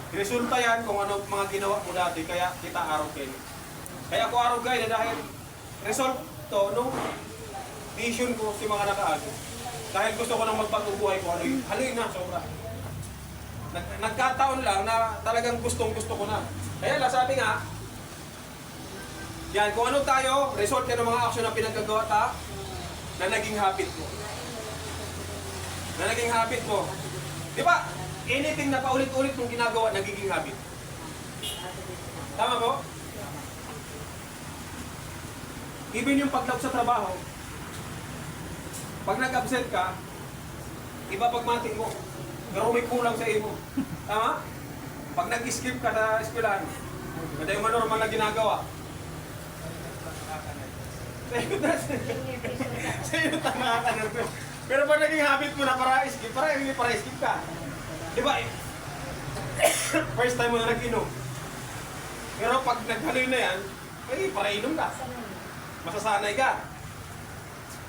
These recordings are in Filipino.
Resulta yan kung ano mga ginawa mo dati, kaya kita arrogant. Kaya ako arrogant dahil result to nung vision ko si mga nakaano. Dahil gusto ko nang magpatubuhay ko, haloy na, sobra. Nagkataon lang na talagang gustong-gusto ko na. Kaya lang, sabi nga, yan, kung ano tayo, result yan ng mga aksyon na pinagkagawa ta, na naging habit mo. Na naging habit mo. Di ba? Anything na paulit-ulit mong ginagawa, nagiging habit. Tama po? Even yung paglaw sa trabaho, pag nag-absent ka, iba pagmating mo, pero may kulang sa iyo. Tama? Pag nag-skip ka sa eskwelahan, kada yung normal na ginagawa. Sa'yo tanga ka nervous. Pero pag naging habit mo na para skip ka. Di ba? First time mo na nag-inom. Pero pag naghaloy na yan, para inom ka. Masasanay ka.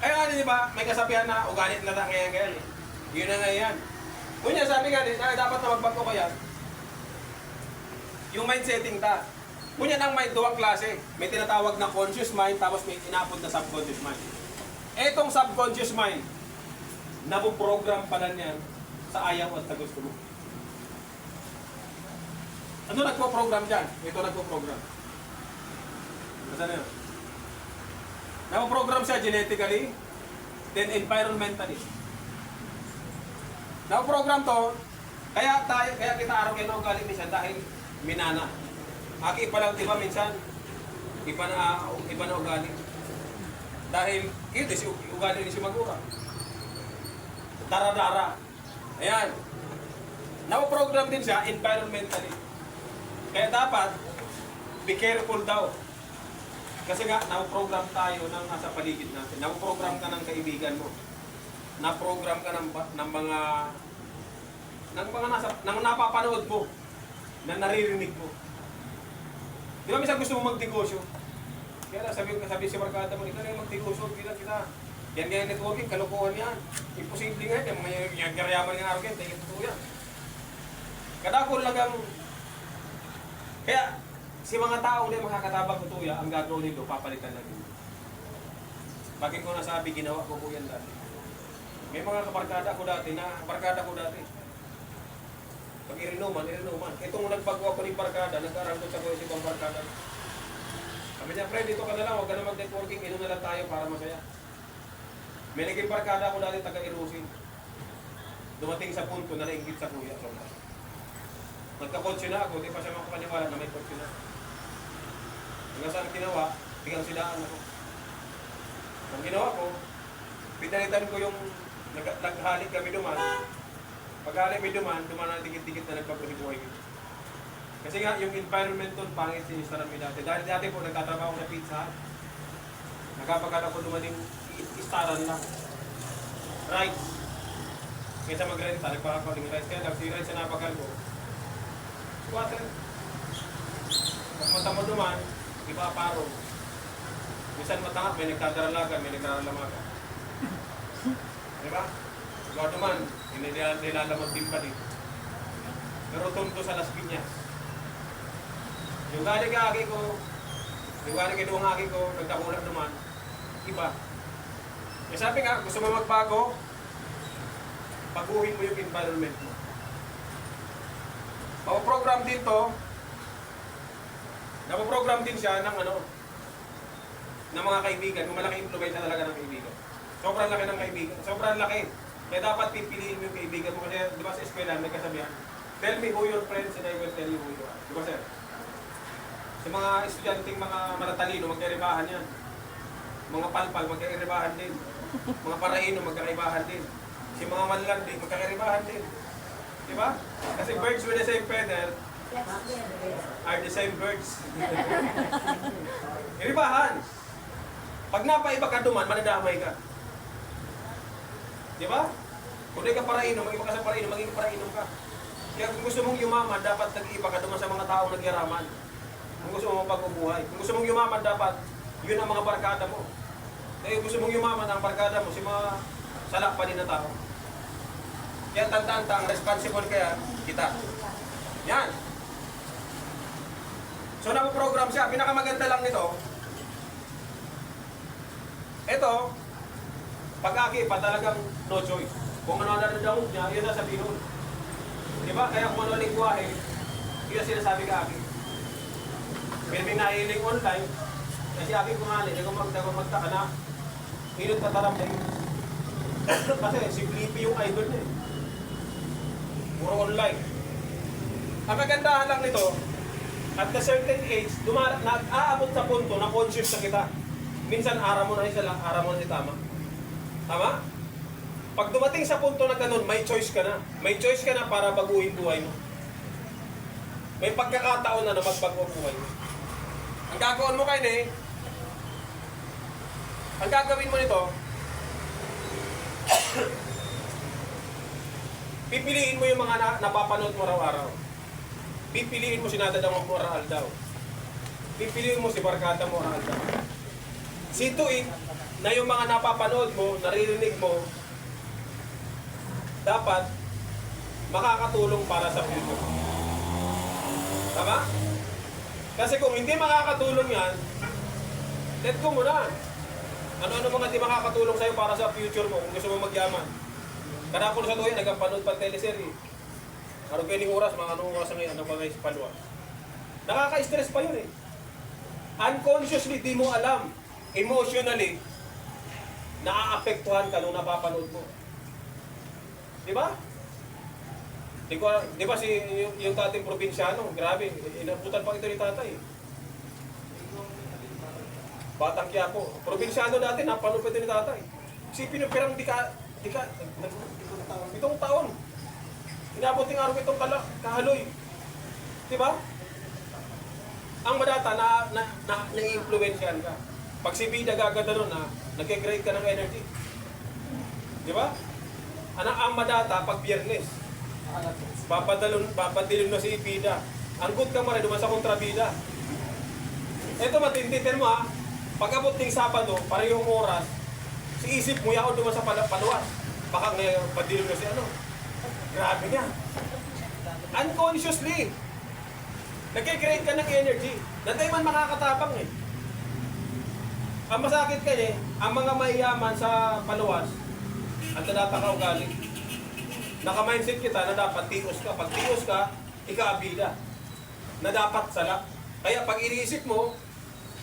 Ay, ano, di ba? May kasabihan na ugalit na ngayon eh. Yun na nga yan. Kunya, sabi nga din, dapat na magbago ko yan. Yung mind setting ta. Kunya ng mind, duwang klase. May tinatawag na conscious mind, tapos may inapod na subconscious mind. Etong subconscious mind, nabuprogram pa na yan sa ayaw at sa gusto mo. Ano nagpo-program dyan? Ito nagpo-program. Basta na yun. Nabuprogram siya genetically, then environmentally. Nabuprogram to, kaya kita araw na ugali minsan dahil minana. Aki pa lang, di ba minsan, iba na ugali. Dahil, ito si ugali ni si Magura. Dara-dara. Ayan. Nabuprogram din siya environmentally. Kaya dapat, be careful daw. Kasi nga, nabuprogram tayo ng nasa paligid natin. Nabuprogram ka ng kaibigan mo. Naprogram ka ng mga napapanood mo, na naririnig mo. Di ba minsan gusto mo magnegosyo? Kaya lang, sabi si Markada mo, ikaw na yung magnegosyo, kita. Yan ganyan networking, kalokohan yan. Imposible nga yan, yung garayaman ng araw yan, tingin ito yan. Kadakol lagang, kaya si mga tao na makakatabang tutuya, ang gagawin nito, papalitan lang nito. Bakit ko nasabi, ginawa ko po yan dati. May mga kabarkada ko dati, pag irinuman. Itong nagpagawa ko ni barkada, nag-aral ko sa si ibang barkada. Sabi niya, friend, dito ka na lang, huwag ka na mag-networking, inom na lang tayo para masaya. May naging barkada ko dati, taga-Irusin. Dumating sa punto na nainggit sa kuya. So, nagka-kotse na ako, di pa siya makapaniwala na may kotse na. Hanggang saan ginawa, biglang silaan ako. Ang ginawa ko, pinalitan ko yung naghalik kami duman. Pag-halik may duman na dikit-dikit na nagpapulibuhay ko. Kasi nga, yung environment doon, pangit sinistaran mo dati. Dahil dati po, nagtatrabaho sa Pizza Hut. Nagkapagkat ako dumating istaran lang. Rice. Kaysa mag-renta, nagpakakuling rice. Kaya lang, si rice na napagal ko. Water. Pag mata mo duman, iba paro. Minsan matangak, may nagtadaralagan, may nagdaralamagan. Diba? Ikaw duman, nilalamag din pa dito. Pero tunto sa Las Piñas. Yung galing aki ko, nagtakulang duman, iba. E sabi nga, gusto mo magbago, baguhin mo yung environment mo. Napaprogram din to, napaprogram din siya ng ng mga kaibigan, kung malaking influence talaga ng kaibigan. Sobrang laki ng kaibigan, sobrang laki. Kaya dapat pipiliin mo yung kaibigan mo kasi di ba sa eskwela may kasabihan, tell me who your friends and I will tell you who you are. Di ba sir? Sa mga estudyanteng mga matatalino, magkaibahan yan. Mga palpal, magkaibahan din. Mga paraino, magkaibahan din. Si mga manlandi, magkaibahan din. Di ba? Kasi birds with the same feather are the same birds. Iribahan. Pag napaiba ka duman, manadamay ka. Di ba? Kung di ka paraino, mag-iba ka sa paraino, maging paraino ka. Kaya kung gusto mong yumaman, dapat nag-iba ka duman sa mga taong nagyaraman. Kung gusto mong pag-ubuhay. Kung gusto mong yumaman, dapat yun ang mga barkada mo. Kaya kung gusto mong yumaman, ang barkada mo, si mga salak pa din na tao. Kaya tandaan, ang responsible kaya kita. Yan. So napoprogram siya. Pinakamaganda lang nito, ito, pag-aki pa talagang no choice. Kung ano nanonood niya, yun sasabihin nun. Di ba? Kaya kung ano lingwahe, yun sinasabi ka aki. Pero may nahiling online, kasi aki kumali, hindi ko magtaka na, hinot pataram na yun. Kasi si Blippi yung idol niya eh. Puro online. Ang kagandahan lang nito, at a certain age, nag-aabot sa punto na conscious na kita. Minsan ara mo na si tama. Tama? Pag dumating sa punto na ganun, may choice ka na. May choice ka na para baguhin buhay mo. May pagkakataon na magbago ang buhay mo. Ang gagawin mo kayo ang gagawin mo nito, pipiliin mo yung mga napapanood mo araw-araw. Pipiliin mo si Nadadang mo araw-araw. Pipiliin mo si Barkada mo araw-araw. Situin na yung mga napapanood mo, naririnig mo, dapat makakatulong para sa future. Tama? Kasi kung hindi makakatulong yan, let go mo na. Ano-ano mga di makakatulong sa'yo para sa future mo kung gusto mo magyaman. Kanapon sa tuwing, nagpapanood pa teleserye. Ano kayo ng oras, mga anong oras ngayon, ano ba ngayon sa palwa. Nakaka-stress pa yun eh. Unconsciously, di mo alam. Emotionally, naaapektuhan ka nung napapanood mo. Di ba? Di ba yung dating probinsyano, grabe, inabutan pa ito ni tatay. Batang Quiapo. Probinsyano dati, napanood pa ito ni tatay. Isipin yung pirang itong taon. Inabuting araw itong kahaloy. Di ba? Ang madata na-influensyan ka. Pag si Bida gaganda nun, nag-create ka ng energy. Di ba? Ang madata, pag Biyernes, papadilin na si Bida. Ang good ka maray, duman sa kontrabida. Ito matinditin mo ha, pag abot ng Sabado, parehong oras, si isip mo, yaon duman sa paluwas. Baka ngayon, padilin na si ano. Grabe nga. Unconsciously, nag-create ka ng energy. Nantay man makakatapang eh. Ang masakit kayo ang mga mayayaman sa paluwas, ang dadata ka ugali. Naka-mindset kita na dapat tios ka. Pag tios ka, ika-bida. Na dapat sala. Kaya pag iniisip mo,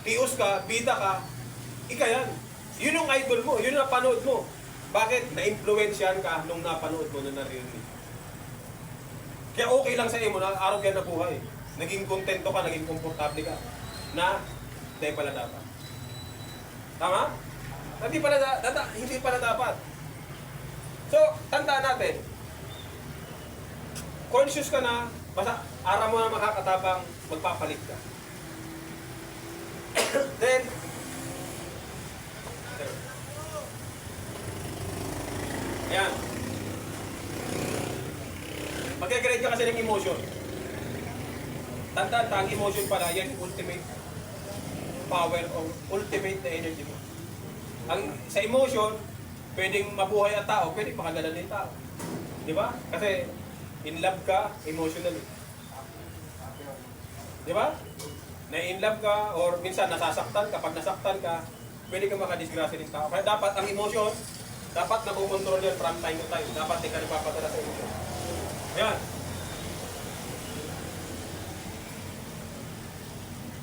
tios ka, bida ka, ika yan. Yun yung idol mo, yun yung napanood mo. Bakit? Na-influensyan ka nung napanood mo na narinig. Kaya okay lang sa iyo na araw yan na buhay. Naging kontento ka, naging komportable ka. Na, hindi pala dapat. Tama? Hindi pala dapat. So, tandaan natin. Conscious ka na, basta araw mo na makakatabang, magpapalit ka. Then, ayan. Mag-create ka kasi ng emotion. Tandaan, ang emotion pala, yan yung ultimate power o ultimate na energy mo. Sa emotion, pwedeng mabuhay ang tao, pwedeng makagala ng tao. Di ba? Kasi in love ka emotionally. Di ba? Na-in love ka or minsan nasasaktan ka. Pag nasaktan ka, pwede ka makadisgrasya ng tao. Kaya dapat ang emotion, dapat nakukontrol yan from time to time. Dapat di ka nagpapadala sa emotion. Ayan.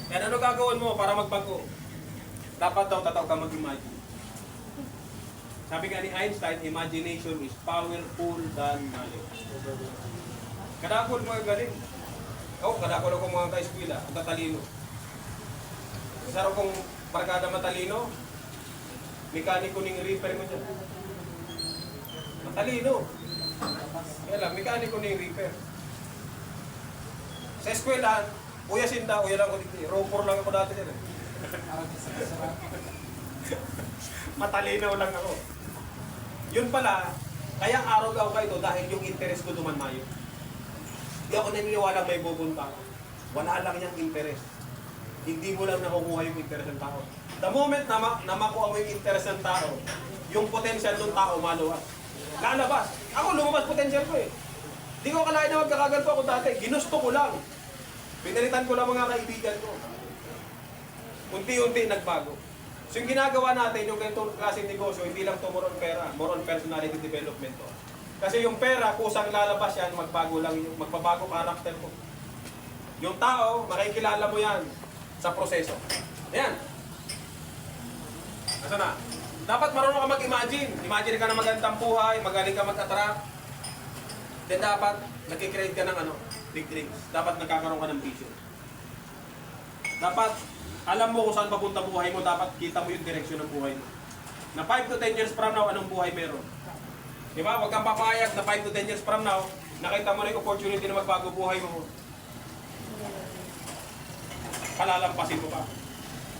Yan, ano gagawin mo para magbago? Dapat daw tataw ka mag-imagine. Sabi nga ni Einstein, imagination is powerful than knowledge. Kadakol mga galing. Kadakol ako mga ka-eskwela, ang tatalino. Isa kong barkada matalino, mekaniko ning reaper mo dyan. Matalino. Kaya lang, mekaniko ning reaper. Sa eskwelahan, Uya Sinda, uya lang ko dito. Ropor lang ako dati dyan. Matalinaw lang ako. Yun pala, kaya araw-araw ka ito dahil yung interest ko dumanmayo. Hindi ako naniniwala may bubunta. Wala lang yung interest. Hindi mo lang nakukuha yung interest ng tao. The moment na makuha mo yung interest ng tao, yung potential ng tao maluwas. Lalabas. Ako lumabas potential ko eh. Hindi ko akalain na magkakaganto ako dati. Ginusto ko lang. Pinalitan ko lang mga kaibigan ko. Unti-unti nagbago. So yung ginagawa natin, yung ganitong klaseng negosyo, hindi lang to more on pera, more on personality development to. Kasi yung pera, kusang lalabas yan, magbago lang yung magbabago karakter ko. Yung tao, makikilala mo yan sa proseso. Ayan. Asa na? Dapat marunong ka mag-imagine. Imagine ka na magandang buhay, magaling ka mag-attract. Then dapat, nagkikreate ka ng big dreams. Dapat nagkakaroon ka ng vision. Dapat, alam mo kung saan papunta buhay mo, dapat kita mo yung direksyon ng buhay mo. Na 5 to 10 years from now, anong buhay meron? Di ba? Huwag kang papayag na 5 to 10 years from now, nakita mo na yung opportunity na magbago buhay mo. Palalampasin mo pa.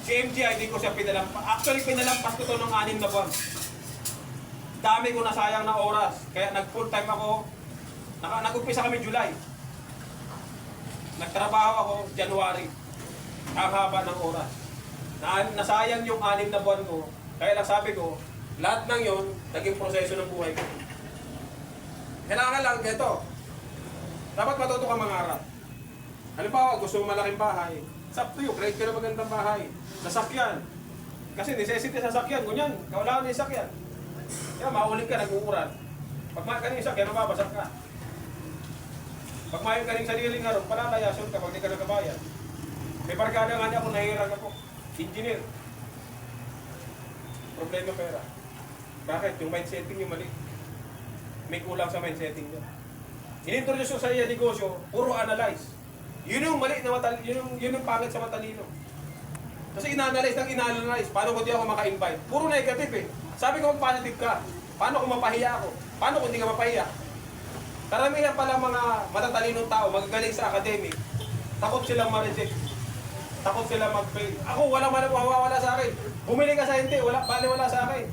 Si MJ, hindi ko siya pinalampas. Actually, pinalampas ko to ng 6 na buwan. Dami ko nasayang na oras. Kaya nag-full time ako. Nag-umpisa kami July. Nagtrabaho ako January. Ang haba ng oras. Nasayang yung 6 na buwan ko. Kaya lang sabi ko, lahat ng yon naging proseso ng buhay ko. Kailangan lang, ito. Dapat matuto ka mangarap. Halimbawa, gusto mo malaking bahay. It's up to you, create ka na magandang bahay. Sasakyan. Kasi necessity sa sasakyan, ganyan. Kawalaan ng sasakyan. Kaya maulit ka, nag-uuran. Pag mahal ka ng sasakyan, mababasag ka. Pag mahal ka ng sariling araw, palalayason ka pag di ka nagkabayan. May barkada nga niya ako, nahihirang ako. Engineer. Problema pera. Bakit? Yung mindsetting yung mali. May kulang sa mindsetting niya. In-introduce ko sa iya negosyo, puro analyze. Yun yung mali na yun yung pangit sa matalino. Kasi ina-analyze. Paano kung di ako maka-invite? Puro negative eh. Sabi ko mag-positive ka. Paano kung mapahiya ako? Paano kung di ka mapahiya? Karamihan pala mga matatalinong tao, magagaling sa academic, takot silang ma-reject. Takot silang mag-fail. Ako, walang mawawala sa akin. Bumili ka sa hindi, wala sa akin.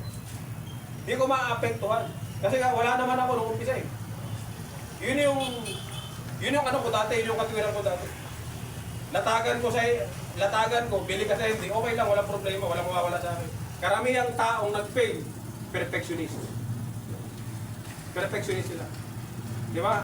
Hindi ko ma-apektuhan. Kasi wala naman ako nung umpisa eh. Yun yung ano ko dati, yun yung katwiran ko dati. Latagan ko, bili ka sa hindi, okay lang, walang problema, walang mawawala sa akin. Karamihang taong nag-fail, perfectionist. Perfectionist sila. Di ba?